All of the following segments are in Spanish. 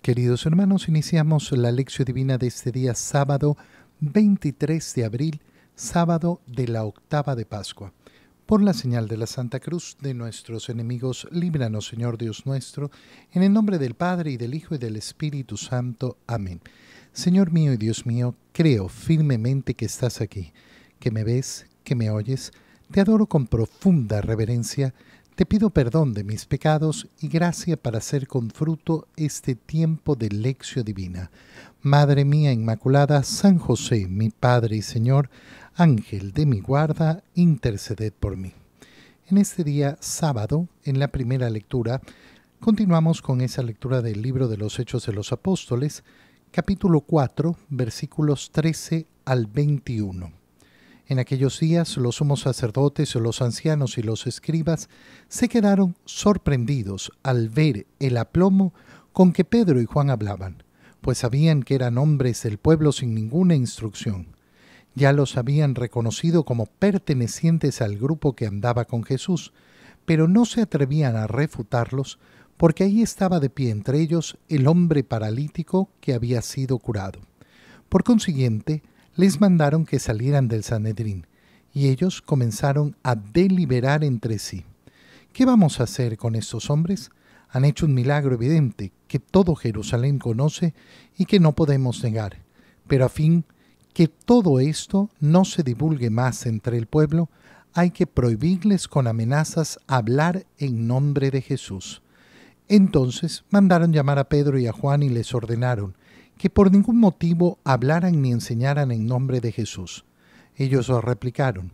Queridos hermanos, iniciamos la lección divina de este día sábado 23 de abril, sábado de la octava de Pascua. Por la señal de la Santa Cruz de nuestros enemigos, líbranos, Señor Dios nuestro, en el nombre del Padre, y del Hijo, y del Espíritu Santo. Amén. Señor mío y Dios mío, creo firmemente que estás aquí, que me ves, que me oyes. Te adoro con profunda reverencia. Te pido perdón de mis pecados y gracia para hacer con fruto este tiempo de lección divina. Madre mía Inmaculada, San José, mi Padre y Señor, Ángel de mi guarda, interceded por mí. En este día sábado, en la primera lectura, continuamos con esa lectura del libro de los Hechos de los Apóstoles, capítulo 4, versículos 13 al 21. En aquellos días los sumos sacerdotes, los ancianos y los escribas se quedaron sorprendidos al ver el aplomo con que Pedro y Juan hablaban, pues sabían que eran hombres del pueblo sin ninguna instrucción. Ya los habían reconocido como pertenecientes al grupo que andaba con Jesús, pero no se atrevían a refutarlos porque ahí estaba de pie entre ellos el hombre paralítico que había sido curado. Por consiguiente, les mandaron que salieran del Sanedrín, y ellos comenzaron a deliberar entre sí. ¿Qué vamos a hacer con estos hombres? Han hecho un milagro evidente que todo Jerusalén conoce y que no podemos negar. Pero a fin que todo esto no se divulgue más entre el pueblo, hay que prohibirles con amenazas hablar en nombre de Jesús. Entonces mandaron llamar a Pedro y a Juan y les ordenaron que por ningún motivo hablaran ni enseñaran en nombre de Jesús. Ellos replicaron: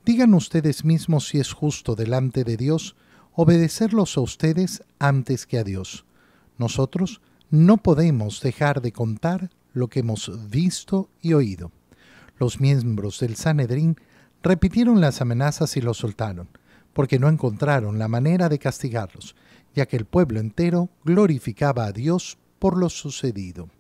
digan ustedes mismos si es justo delante de Dios obedecerlos a ustedes antes que a Dios. Nosotros no podemos dejar de contar lo que hemos visto y oído. Los miembros del Sanedrín repitieron las amenazas y los soltaron, porque no encontraron la manera de castigarlos, ya que el pueblo entero glorificaba a Dios por lo sucedido.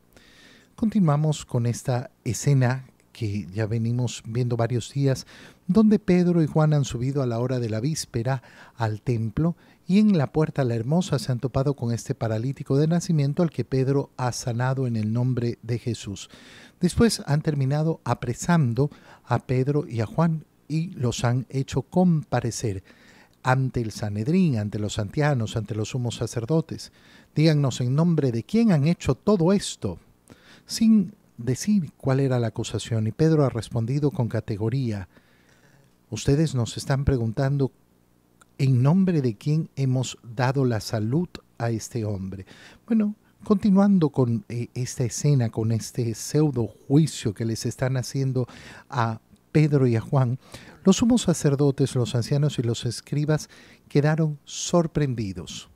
Continuamos con esta escena que ya venimos viendo varios días, donde Pedro y Juan han subido a la hora de la víspera al templo y en la puerta la hermosa se han topado con este paralítico de nacimiento al que Pedro ha sanado en el nombre de Jesús. Después han terminado apresando a Pedro y a Juan y los han hecho comparecer ante el Sanedrín, ante los ancianos, ante los sumos sacerdotes. Díganos en nombre de quién han hecho todo esto, sin decir cuál era la acusación. Y Pedro ha respondido con categoría: ustedes nos están preguntando en nombre de quién hemos dado la salud a este hombre. Bueno, continuando con esta escena, con este pseudo juicio que les están haciendo a Pedro y a Juan, los sumos sacerdotes, los ancianos y los escribas quedaron sorprendidos.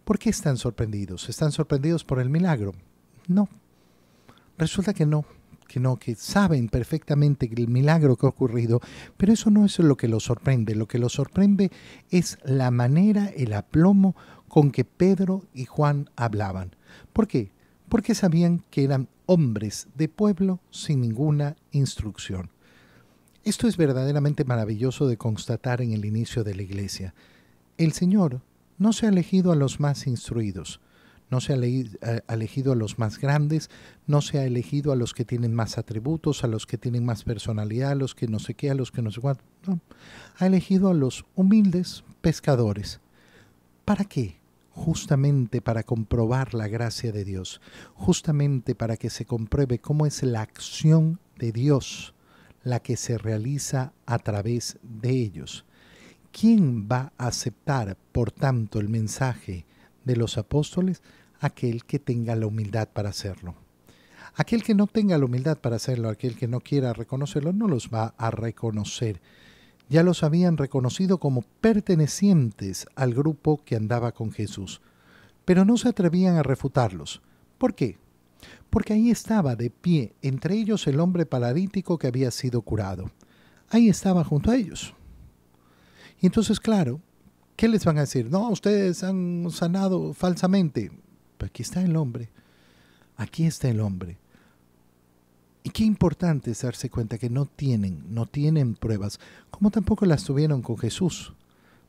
¿Por qué están sorprendidos? ¿Están sorprendidos por el milagro? No. Resulta que no, que saben perfectamente el milagro que ha ocurrido, pero eso no es lo que los sorprende. Lo que los sorprende es la manera, el aplomo con que Pedro y Juan hablaban. ¿Por qué? Porque sabían que eran hombres de pueblo sin ninguna instrucción. Esto es verdaderamente maravilloso de constatar en el inicio de la Iglesia. El Señor no se ha elegido a los más instruidos, no se ha elegido a los más grandes, no se ha elegido a los que tienen más atributos, a los que tienen más personalidad, a los que no sé qué, a los que no sé cuánto. No. Ha elegido a los humildes pescadores. ¿Para qué? Justamente para comprobar la gracia de Dios, justamente para que se compruebe cómo es la acción de Dios la que se realiza a través de ellos. ¿Quién va a aceptar, por tanto, el mensaje de los apóstoles? Aquel que tenga la humildad para hacerlo. Aquel que no tenga la humildad para hacerlo, aquel que no quiera reconocerlo, no los va a reconocer. Ya los habían reconocido como pertenecientes al grupo que andaba con Jesús, pero no se atrevían a refutarlos. ¿Por qué? Porque ahí estaba de pie entre ellos el hombre paralítico que había sido curado. Ahí estaba junto a ellos. Y entonces, claro, ¿qué les van a decir? No, ustedes han sanado falsamente. Pero aquí está el hombre. Aquí está el hombre. Y qué importante es darse cuenta que no tienen pruebas, como tampoco las tuvieron con Jesús.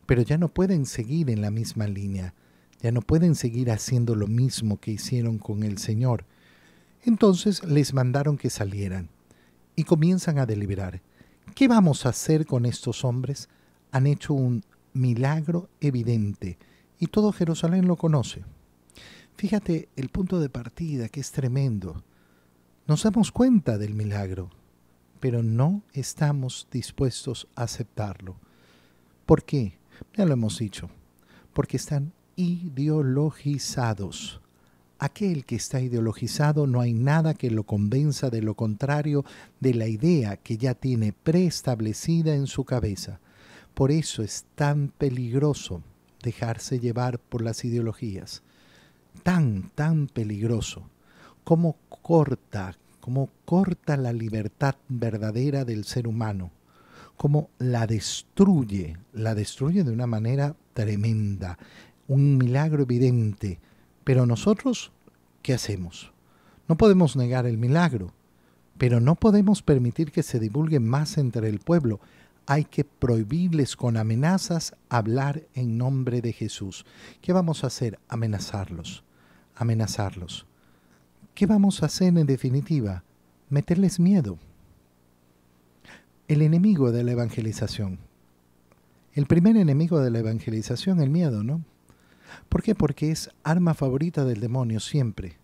Pero ya no pueden seguir en la misma línea. Ya no pueden seguir haciendo lo mismo que hicieron con el Señor. Entonces les mandaron que salieran y comienzan a deliberar. ¿Qué vamos a hacer con estos hombres? Han hecho un milagro evidente y todo Jerusalén lo conoce. Fíjate el punto de partida, que es tremendo. Nos damos cuenta del milagro, pero no estamos dispuestos a aceptarlo. ¿Por qué? Ya lo hemos dicho. Porque están ideologizados. Aquel que está ideologizado, no hay nada que lo convenza de lo contrario de la idea que ya tiene preestablecida en su cabeza. Por eso es tan peligroso dejarse llevar por las ideologías. Tan peligroso. Cómo corta la libertad verdadera del ser humano. Cómo la destruye de una manera tremenda. Un milagro evidente. Pero nosotros, ¿qué hacemos? No podemos negar el milagro, pero no podemos permitir que se divulgue más entre el pueblo. Hay que prohibirles con amenazas hablar en nombre de Jesús. ¿Qué vamos a hacer? Amenazarlos. ¿Qué vamos a hacer en definitiva? Meterles miedo. El enemigo de la evangelización. El primer enemigo de la evangelización, el miedo, ¿no? ¿Por qué? Porque es arma favorita del demonio siempre.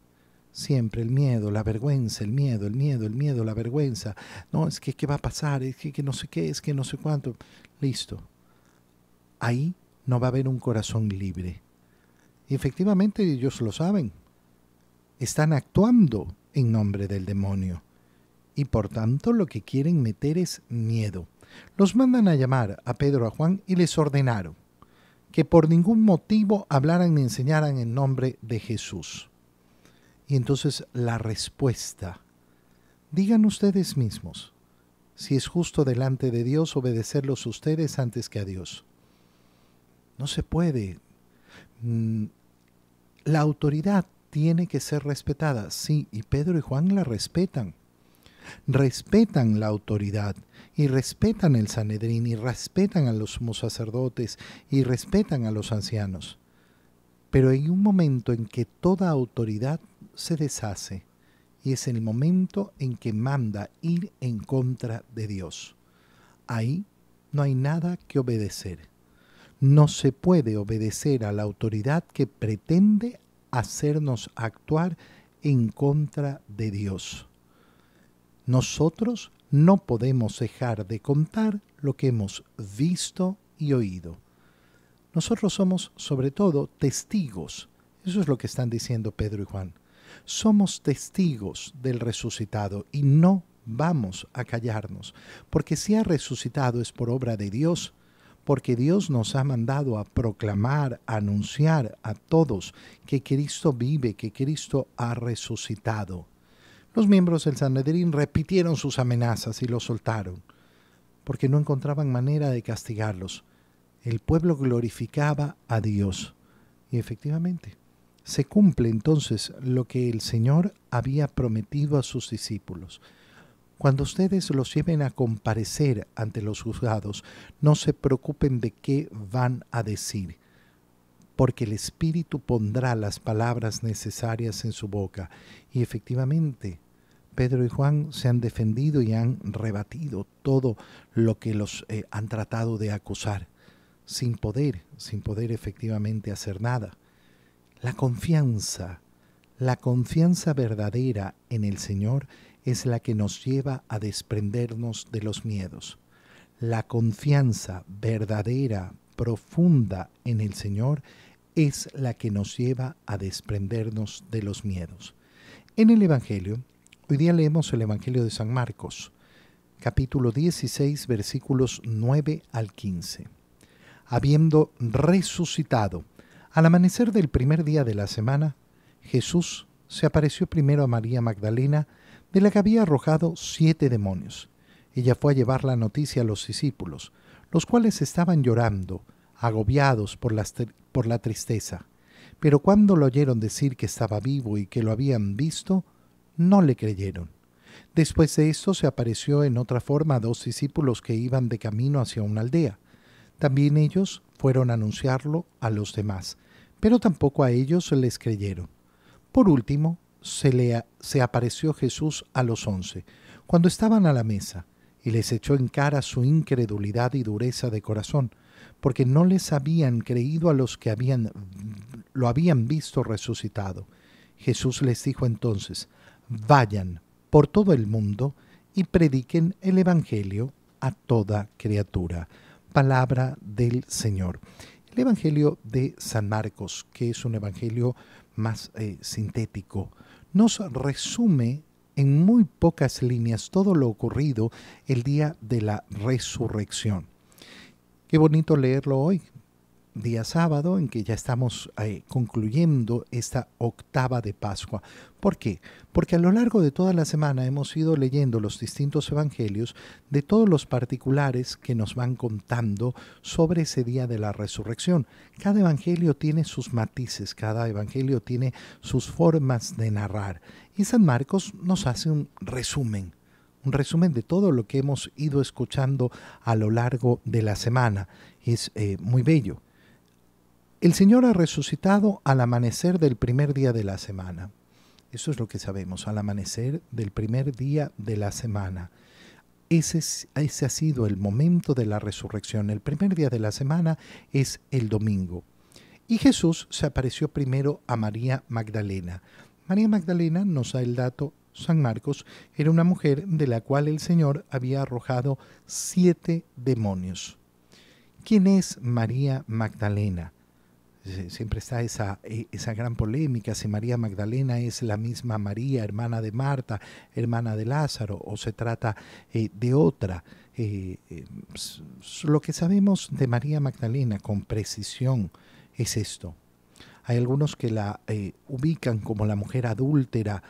Siempre el miedo, la vergüenza, el miedo, la vergüenza. No, es que ¿qué va a pasar? Es que no sé qué, es que no sé cuánto. Listo. Ahí no va a haber un corazón libre. Y efectivamente ellos lo saben. Están actuando en nombre del demonio. Y por tanto lo que quieren meter es miedo. Los mandan a llamar a Pedro, a Juan y les ordenaron que por ningún motivo hablaran ni enseñaran en nombre de Jesús. Y entonces la respuesta. Digan ustedes mismos si es justo delante de Dios obedecerlos ustedes antes que a Dios. No se puede. La autoridad tiene que ser respetada, sí, y Pedro y Juan la respetan. Respetan la autoridad y respetan el Sanedrín y respetan a los sumos sacerdotes y respetan a los ancianos. Pero hay un momento en que toda autoridad se deshace y es el momento en que manda ir en contra de Dios. Ahí no hay nada que obedecer. No se puede obedecer a la autoridad que pretende hacernos actuar en contra de Dios. Nosotros no podemos dejar de contar lo que hemos visto y oído. Nosotros somos, sobre todo, testigos. Eso es lo que están diciendo Pedro y Juan. Somos testigos del resucitado y no vamos a callarnos, porque si ha resucitado es por obra de Dios, porque Dios nos ha mandado a proclamar, a anunciar a todos que Cristo vive, que Cristo ha resucitado. Los miembros del Sanedrín repitieron sus amenazas y los soltaron, porque no encontraban manera de castigarlos. El pueblo glorificaba a Dios. Y efectivamente, se cumple entonces lo que el Señor había prometido a sus discípulos. Cuando ustedes los lleven a comparecer ante los juzgados, no se preocupen de qué van a decir, porque el Espíritu pondrá las palabras necesarias en su boca. Y efectivamente, Pedro y Juan se han defendido y han rebatido todo lo que los han tratado de acusar, sin poder efectivamente hacer nada. La confianza verdadera en el Señor es la que nos lleva a desprendernos de los miedos. La confianza verdadera, profunda en el Señor es la que nos lleva a desprendernos de los miedos. En el Evangelio, hoy día leemos el Evangelio de San Marcos, capítulo 16, versículos 9 al 15. Habiendo resucitado, al amanecer del primer día de la semana, Jesús se apareció primero a María Magdalena, de la que había arrojado 7 demonios. Ella fue a llevar la noticia a los discípulos, los cuales estaban llorando, agobiados por la tristeza. Pero cuando lo oyeron decir que estaba vivo y que lo habían visto, no le creyeron. Después de esto se apareció en otra forma a 2 discípulos que iban de camino hacia una aldea. También ellos fueron a anunciarlo a los demás, pero tampoco a ellos les creyeron. Por último, se apareció Jesús a los 11, cuando estaban a la mesa, y les echó en cara su incredulidad y dureza de corazón, porque no les habían creído a los que lo habían visto resucitado. Jesús les dijo entonces: vayan por todo el mundo y prediquen el Evangelio a toda criatura. Palabra del Señor. El Evangelio de San Marcos, que es un evangelio más sintético, nos resume en muy pocas líneas todo lo ocurrido el día de la resurrección. Qué bonito leerlo hoy, día sábado, en que ya estamos concluyendo esta octava de Pascua. ¿Por qué? Porque a lo largo de toda la semana hemos ido leyendo los distintos evangelios de todos los particulares que nos van contando sobre ese día de la resurrección. Cada evangelio tiene sus matices, cada evangelio tiene sus formas de narrar. Y San Marcos nos hace un resumen de todo lo que hemos ido escuchando a lo largo de la semana. Es muy bello. El Señor ha resucitado al amanecer del primer día de la semana. Eso es lo que sabemos, al amanecer del primer día de la semana. Ese ha sido el momento de la resurrección. El primer día de la semana es el domingo. Y Jesús se apareció primero a María Magdalena. María Magdalena, nos da el dato San Marcos, era una mujer de la cual el Señor había arrojado 7 demonios. ¿Quién es María Magdalena? Siempre está esa gran polémica, si María Magdalena es la misma María, hermana de Marta, hermana de Lázaro, o se trata de otra. Lo que sabemos de María Magdalena con precisión es esto. Hay algunos que la ubican como la mujer adúltera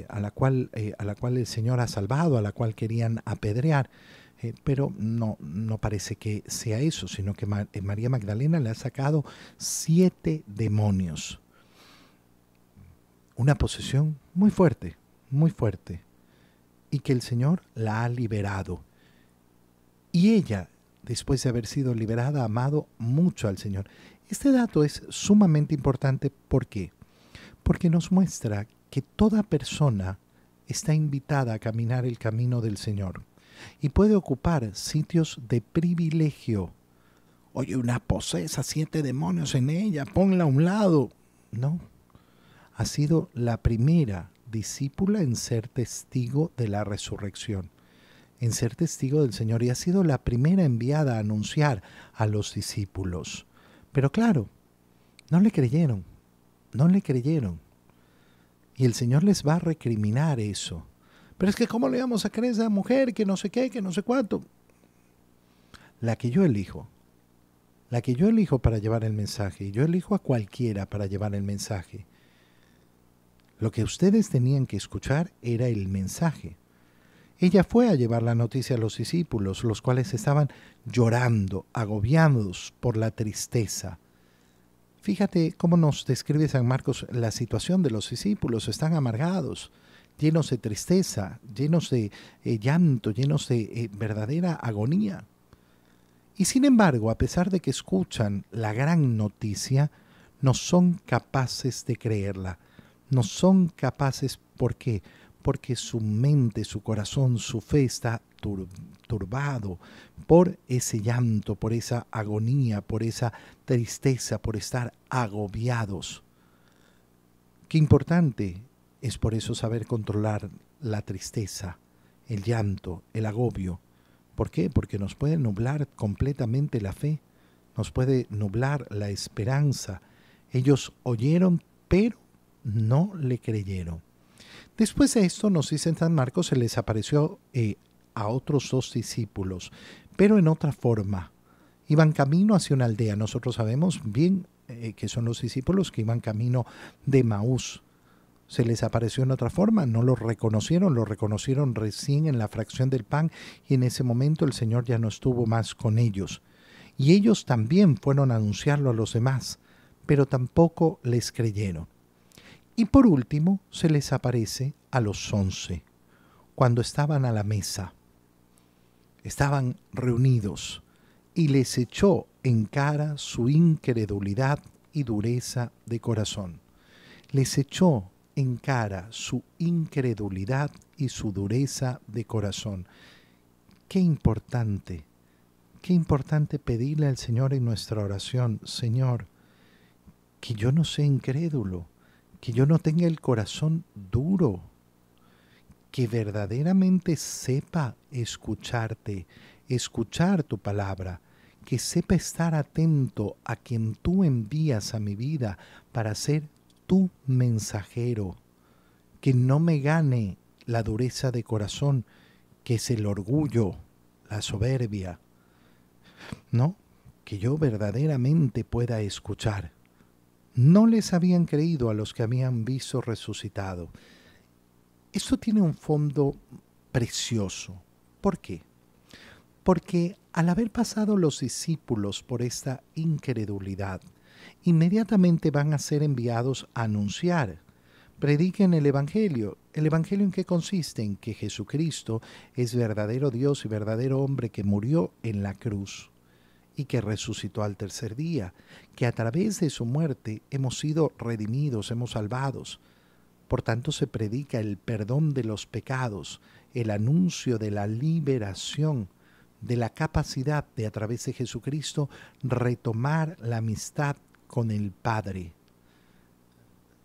a la cual el Señor ha salvado, a la cual querían apedrear. Pero no parece que sea eso, sino que María Magdalena le ha sacado 7 demonios. Una posesión muy fuerte, y que el Señor la ha liberado. Y ella, después de haber sido liberada, ha amado mucho al Señor. Este dato es sumamente importante. ¿Por qué? Porque nos muestra que toda persona está invitada a caminar el camino del Señor. Y puede ocupar sitios de privilegio. Oye, una posesa, 7 demonios en ella, ponla a un lado. No, ha sido la primera discípula en ser testigo de la resurrección, en ser testigo del Señor, y ha sido la primera enviada a anunciar a los discípulos. Pero claro, no le creyeron. Y el Señor les va a recriminar eso. Pero es que ¿cómo le vamos a creer a esa mujer que no sé qué, que no sé cuánto? La que yo elijo para llevar el mensaje, y yo elijo a cualquiera para llevar el mensaje. Lo que ustedes tenían que escuchar era el mensaje. Ella fue a llevar la noticia a los discípulos, los cuales estaban llorando, agobiados por la tristeza. Fíjate cómo nos describe San Marcos la situación de los discípulos. Están amargados, llenos de tristeza, llenos de llanto, llenos de verdadera agonía. Y sin embargo, a pesar de que escuchan la gran noticia, no son capaces de creerla. No son capaces, ¿por qué? Porque su mente, su corazón, su fe está turbado por ese llanto, por esa agonía, por esa tristeza, por estar agobiados. Qué importante es por eso saber controlar la tristeza, el llanto, el agobio. ¿Por qué? Porque nos puede nublar completamente la fe, nos puede nublar la esperanza. Ellos oyeron, pero no le creyeron. Después de esto, nos dice en San Marcos, se les apareció a otros 2 discípulos, pero en otra forma. Iban camino hacia una aldea. Nosotros sabemos bien que son los discípulos que iban camino de Maús. Se les apareció en otra forma, no lo reconocieron recién en la fracción del pan, y en ese momento el Señor ya no estuvo más con ellos. Y ellos también fueron a anunciarlo a los demás, pero tampoco les creyeron. Y por último se les aparece a los 11, cuando estaban a la mesa. Estaban reunidos y les echó en cara su incredulidad y dureza de corazón. Les echó en cara su incredulidad y su dureza de corazón. Qué importante pedirle al Señor en nuestra oración: Señor, que yo no sea incrédulo, que yo no tenga el corazón duro, que verdaderamente sepa escucharte, escuchar tu palabra, que sepa estar atento a quien tú envías a mi vida para ser tu mensajero, que no me gane la dureza de corazón, que es el orgullo, la soberbia, ¿no? Que yo verdaderamente pueda escuchar. No les habían creído a los que habían visto resucitado. Esto tiene un fondo precioso. ¿Por qué? Porque al haber pasado los discípulos por esta incredulidad, inmediatamente van a ser enviados a anunciar. Prediquen el Evangelio. ¿El Evangelio en qué consiste? En que Jesucristo es verdadero Dios y verdadero hombre, que murió en la cruz y que resucitó al tercer día, que a través de su muerte hemos sido redimidos, hemos salvados. Por tanto, se predica el perdón de los pecados, el anuncio de la liberación, de la capacidad de, a través de Jesucristo, retomar la amistad con el Padre.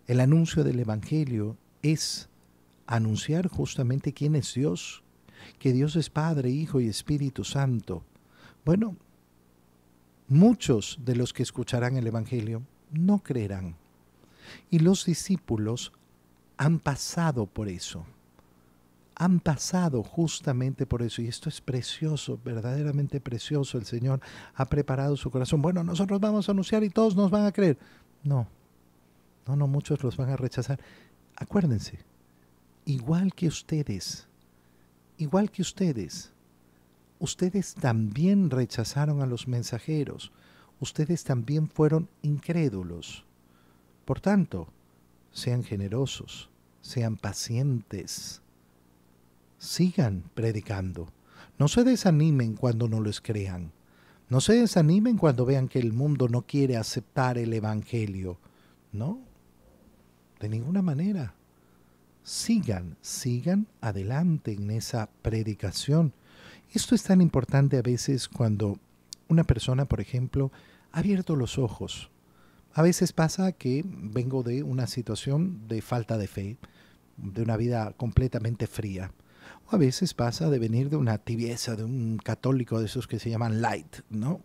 El anuncio del Evangelio es anunciar justamente quién es Dios, que Dios es Padre, Hijo y Espíritu Santo. Bueno, muchos de los que escucharán el Evangelio no creerán. Y los discípulos han pasado por eso. Han pasado justamente por eso. Y esto es precioso, verdaderamente precioso. El Señor ha preparado su corazón. Bueno, nosotros vamos a anunciar y todos nos van a creer. No, muchos los van a rechazar. Acuérdense, igual que ustedes, ustedes también rechazaron a los mensajeros. Ustedes también fueron incrédulos. Por tanto, sean generosos, sean pacientes, sigan predicando. No se desanimen cuando no les crean. No se desanimen cuando vean que el mundo no quiere aceptar el Evangelio. No, de ninguna manera. Sigan adelante en esa predicación. Esto es tan importante a veces cuando una persona, por ejemplo, ha abierto los ojos. A veces pasa que vengo de una situación de falta de fe, de una vida completamente fría. O a veces pasa de venir de una tibieza, de un católico de esos que se llaman light, ¿no?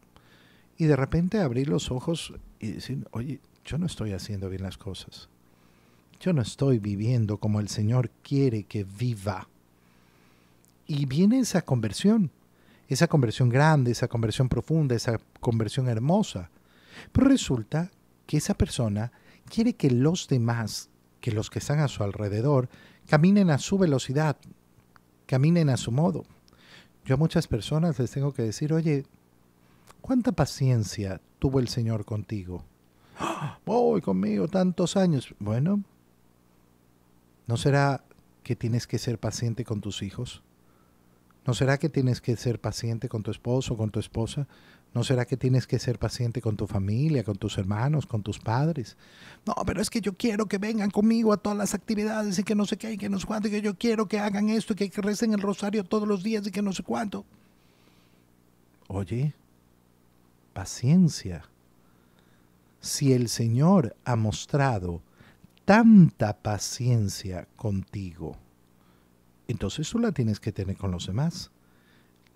Y de repente abrir los ojos y decir: oye, yo no estoy haciendo bien las cosas. Yo no estoy viviendo como el Señor quiere que viva. Y viene esa conversión grande, esa conversión profunda, esa conversión hermosa. Pero resulta que esa persona quiere que los demás, que los que están a su alrededor, caminen a su velocidad, caminen a su modo. Yo a muchas personas les tengo que decir: oye, ¿cuánta paciencia tuvo el Señor contigo? Voy conmigo tantos años. Bueno, ¿no será que tienes que ser paciente con tus hijos? ¿No será que tienes que ser paciente con tu esposo o con tu esposa? ¿No será que tienes que ser paciente con tu familia, con tus hermanos, con tus padres? No, pero es que yo quiero que vengan conmigo a todas las actividades y que no sé qué y que no sé cuánto, y que yo quiero que hagan esto y que recen el rosario todos los días y que no sé cuánto. Oye, paciencia. Si el Señor ha mostrado tanta paciencia contigo, entonces tú la tienes que tener con los demás.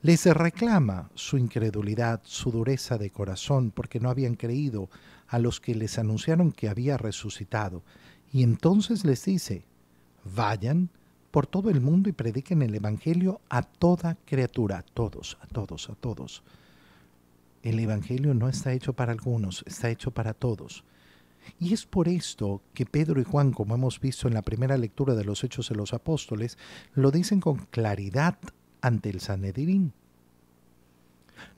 Les reclama su incredulidad, su dureza de corazón, porque no habían creído a los que les anunciaron que había resucitado. Y entonces les dice: vayan por todo el mundo y prediquen el Evangelio a toda criatura, a todos, a todos, a todos. El Evangelio no está hecho para algunos, está hecho para todos. Y es por esto que Pedro y Juan, como hemos visto en la primera lectura de los Hechos de los Apóstoles, lo dicen con claridad ante el Sanedrín.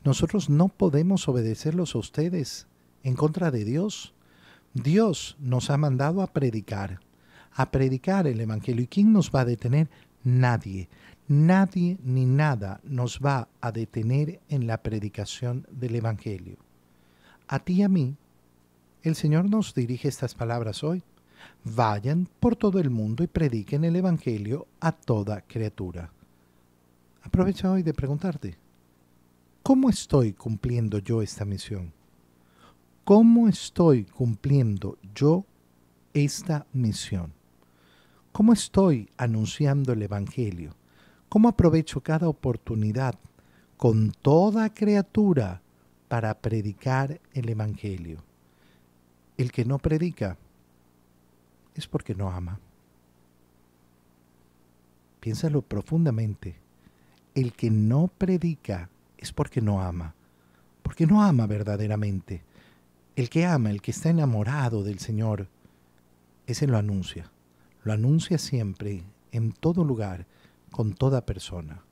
Nosotros no podemos obedecerlos a ustedes en contra de Dios. Dios nos ha mandado a predicar el Evangelio. ¿Y quién nos va a detener? Nadie. Nadie ni nada nos va a detener en la predicación del Evangelio. A ti y a mí El Señor nos dirige estas palabras hoy. Vayan por todo el mundo y prediquen el Evangelio a toda criatura. Aprovecha hoy de preguntarte, ¿cómo estoy cumpliendo yo esta misión? ¿Cómo estoy cumpliendo yo esta misión? ¿Cómo estoy anunciando el Evangelio? ¿Cómo aprovecho cada oportunidad con toda criatura para predicar el Evangelio? El que no predica es porque no ama. Piénsalo profundamente. El que no predica es porque no ama verdaderamente. El que ama, el que está enamorado del Señor, ese lo anuncia siempre, en todo lugar, con toda persona.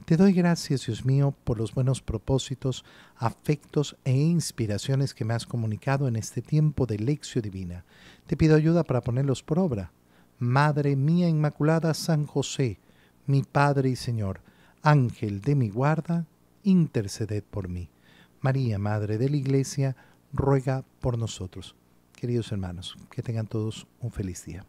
Te doy gracias, Dios mío, por los buenos propósitos, afectos e inspiraciones que me has comunicado en este tiempo de Lección Divina. Te pido ayuda para ponerlos por obra. Madre mía Inmaculada, San José, mi Padre y Señor, Ángel de mi guarda, interceded por mí. María, Madre de la Iglesia, ruega por nosotros. Queridos hermanos, que tengan todos un feliz día.